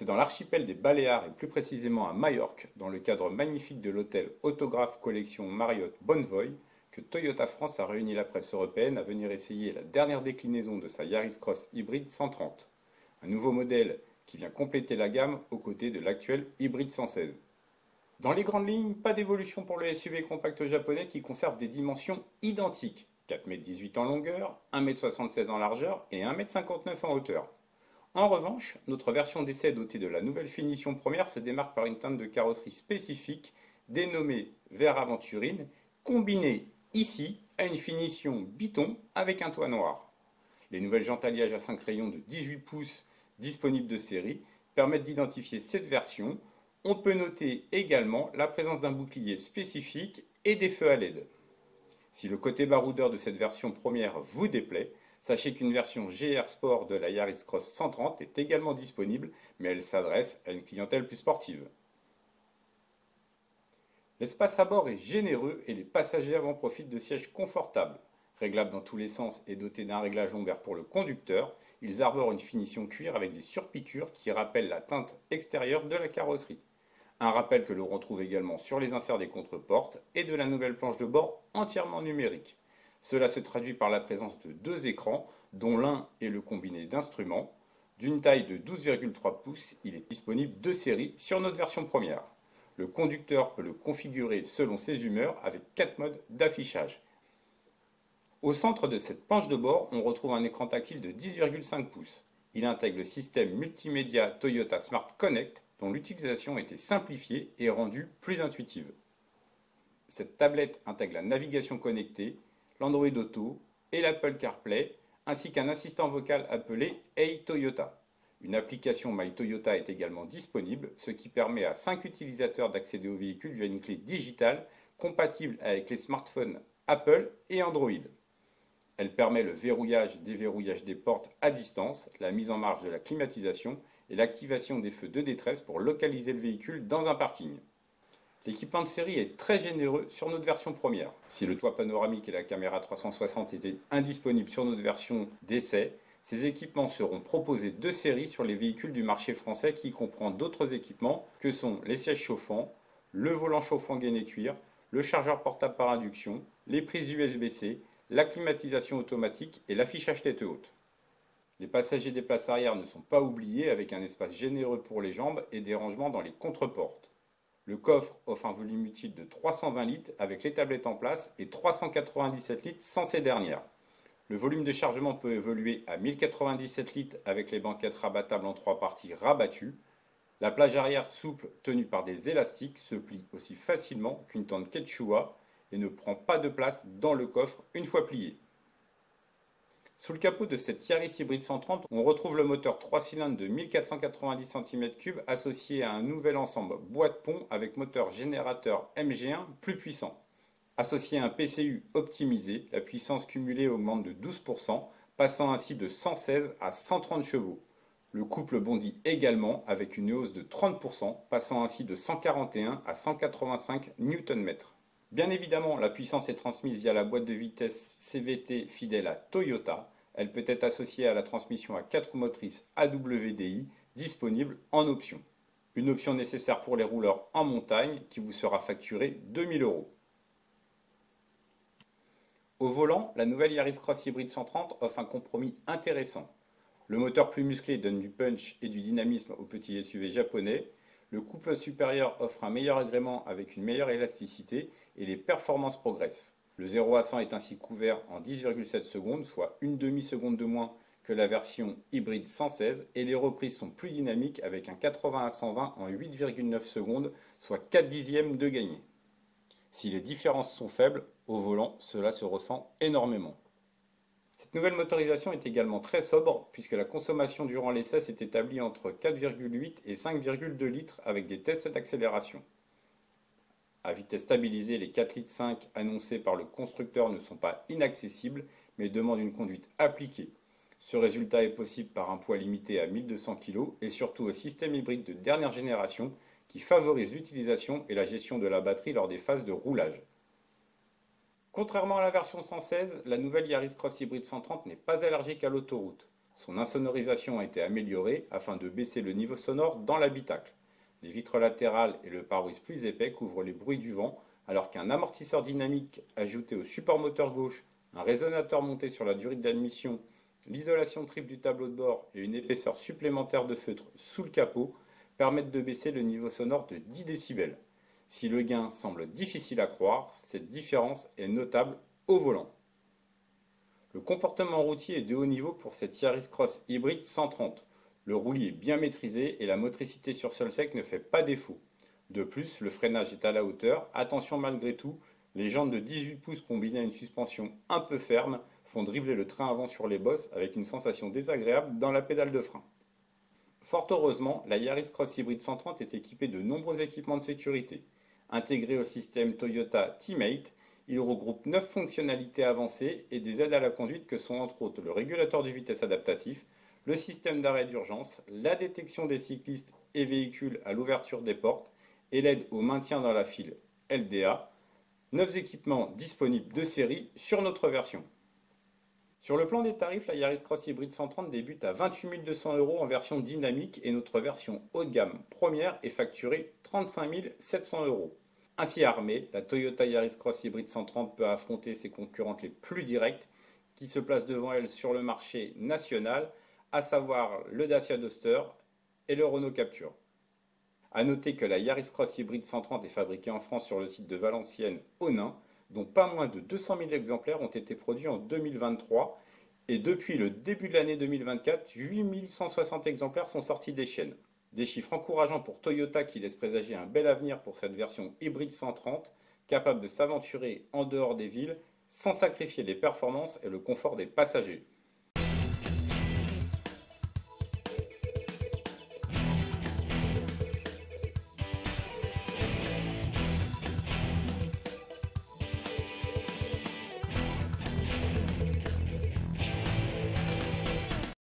C'est dans l'archipel des Baléares et plus précisément à Majorque, dans le cadre magnifique de l'hôtel Autographe Collection Marriott Bonnevoie, que Toyota France a réuni la presse européenne à venir essayer la dernière déclinaison de sa Yaris Cross hybride 130. Un nouveau modèle qui vient compléter la gamme aux côtés de l'actuel hybride 116. Dans les grandes lignes, pas d'évolution pour le SUV compact japonais qui conserve des dimensions identiques, 4,18 m en longueur, 1,76 m en largeur et 1,59 m en hauteur. En revanche, notre version d'essai dotée de la nouvelle finition première se démarque par une teinte de carrosserie spécifique dénommée vert aventurine, combinée ici à une finition biton avec un toit noir. Les nouvelles jantes alliages à 5 rayons de 18 pouces disponibles de série permettent d'identifier cette version. On peut noter également la présence d'un bouclier spécifique et des feux à LED. Si le côté baroudeur de cette version première vous déplaît, sachez qu'une version GR Sport de la Yaris Cross 130 est également disponible, mais elle s'adresse à une clientèle plus sportive. L'espace à bord est généreux et les passagers en profitent de sièges confortables. Réglables dans tous les sens et dotés d'un réglage lombaire pour le conducteur, ils arborent une finition cuir avec des surpiqûres qui rappellent la teinte extérieure de la carrosserie. Un rappel que l'on retrouve également sur les inserts des contreportes et de la nouvelle planche de bord entièrement numérique. Cela se traduit par la présence de deux écrans, dont l'un est le combiné d'instruments. D'une taille de 12,3 pouces, il est disponible de série sur notre version première. Le conducteur peut le configurer selon ses humeurs avec 4 modes d'affichage. Au centre de cette planche de bord, on retrouve un écran tactile de 10,5 pouces. Il intègre le système multimédia Toyota Smart Connect, dont l'utilisation a été simplifiée et rendue plus intuitive. Cette tablette intègre la navigation connectée, l'Android Auto et l'Apple CarPlay, ainsi qu'un assistant vocal appelé Hey Toyota. Une application My Toyota est également disponible, ce qui permet à 5 utilisateurs d'accéder au véhicule via une clé digitale compatible avec les smartphones Apple et Android. Elle permet le verrouillage et déverrouillage des portes à distance, la mise en marche de la climatisation et l'activation des feux de détresse pour localiser le véhicule dans un parking. L'équipement de série est très généreux sur notre version première. Si le toit panoramique et la caméra 360 étaient indisponibles sur notre version d'essai, ces équipements seront proposés de série sur les véhicules du marché français qui comprend d'autres équipements que sont les sièges chauffants, le volant chauffant gainé cuir, le chargeur portable par induction, les prises USB-C, la climatisation automatique et l'affichage tête haute. Les passagers des places arrière ne sont pas oubliés avec un espace généreux pour les jambes et des rangements dans les contreportes. Le coffre offre un volume utile de 320 litres avec les tablettes en place et 397 litres sans ces dernières. Le volume de chargement peut évoluer à 1097 litres avec les banquettes rabattables en 3 parties rabattues. La plage arrière souple tenue par des élastiques se plie aussi facilement qu'une tente Quechua et ne prend pas de place dans le coffre une fois plié. Sous le capot de cette Yaris Hybrid 130, on retrouve le moteur 3 cylindres de 1490 cm3 associé à un nouvel ensemble boîte-pont avec moteur générateur MG1 plus puissant. Associé à un PCU optimisé, la puissance cumulée augmente de 12%, passant ainsi de 116 à 130 chevaux. Le couple bondit également avec une hausse de 30%, passant ainsi de 141 à 185 Nm. Bien évidemment, la puissance est transmise via la boîte de vitesse CVT fidèle à Toyota. Elle peut être associée à la transmission à 4 roues motrices AWDI disponible en option. Une option nécessaire pour les rouleurs en montagne qui vous sera facturée 2000 €. Au volant, la nouvelle Yaris Cross Hybrid 130 offre un compromis intéressant. Le moteur plus musclé donne du punch et du dynamisme au petit SUV japonais. Le couple supérieur offre un meilleur agrément avec une meilleure élasticité et les performances progressent. Le 0 à 100 est ainsi couvert en 10,7 secondes, soit une demi-seconde de moins que la version hybride 116 et les reprises sont plus dynamiques avec un 80 à 120 en 8,9 secondes, soit 4 dixièmes de gagné. Si les différences sont faibles, au volant, cela se ressent énormément. Cette nouvelle motorisation est également très sobre puisque la consommation durant l'essai s'est établie entre 4,8 et 5,2 litres avec des tests d'accélération. À vitesse stabilisée, les 4,5 litres annoncés par le constructeur ne sont pas inaccessibles mais demandent une conduite appliquée. Ce résultat est possible par un poids limité à 1200 kg et surtout au système hybride de dernière génération qui favorise l'utilisation et la gestion de la batterie lors des phases de roulage. Contrairement à la version 116, la nouvelle Yaris Cross Hybrid 130 n'est pas allergique à l'autoroute. Son insonorisation a été améliorée afin de baisser le niveau sonore dans l'habitacle. Les vitres latérales et le pare-brise plus épais couvrent les bruits du vent, alors qu'un amortisseur dynamique ajouté au support moteur gauche, un résonateur monté sur la durite d'admission, l'isolation triple du tableau de bord et une épaisseur supplémentaire de feutre sous le capot permettent de baisser le niveau sonore de 10 décibels. Si le gain semble difficile à croire, cette différence est notable au volant. Le comportement routier est de haut niveau pour cette Yaris Cross hybride 130. Le roulis est bien maîtrisé et la motricité sur sol sec ne fait pas défaut. De plus, le freinage est à la hauteur. Attention malgré tout, les jantes de 18 pouces combinées à une suspension un peu ferme font dribbler le train avant sur les bosses avec une sensation désagréable dans la pédale de frein. Fort heureusement, la Yaris Cross Hybrid 130 est équipée de nombreux équipements de sécurité. Intégré au système Toyota Teammate, il regroupe 9 fonctionnalités avancées et des aides à la conduite que sont entre autres le régulateur de vitesse adaptatif, le système d'arrêt d'urgence, la détection des cyclistes et véhicules à l'ouverture des portes et l'aide au maintien dans la file LDA. 9 équipements disponibles de série sur notre version. Sur le plan des tarifs, la Yaris Cross Hybrid 130 débute à 28 200 € en version dynamique et notre version haut de gamme première est facturée 35 700 €. Ainsi armée, la Toyota Yaris Cross Hybrid 130 peut affronter ses concurrentes les plus directes qui se placent devant elle sur le marché national, à savoir le Dacia Duster et le Renault Captur. A noter que la Yaris Cross Hybrid 130 est fabriquée en France sur le site de Valenciennes au Nain, dont pas moins de 200 000 exemplaires ont été produits en 2023 et depuis le début de l'année 2024, 8 160 exemplaires sont sortis des chaînes. Des chiffres encourageants pour Toyota qui laissent présager un bel avenir pour cette version hybride 130, capable de s'aventurer en dehors des villes sans sacrifier les performances et le confort des passagers.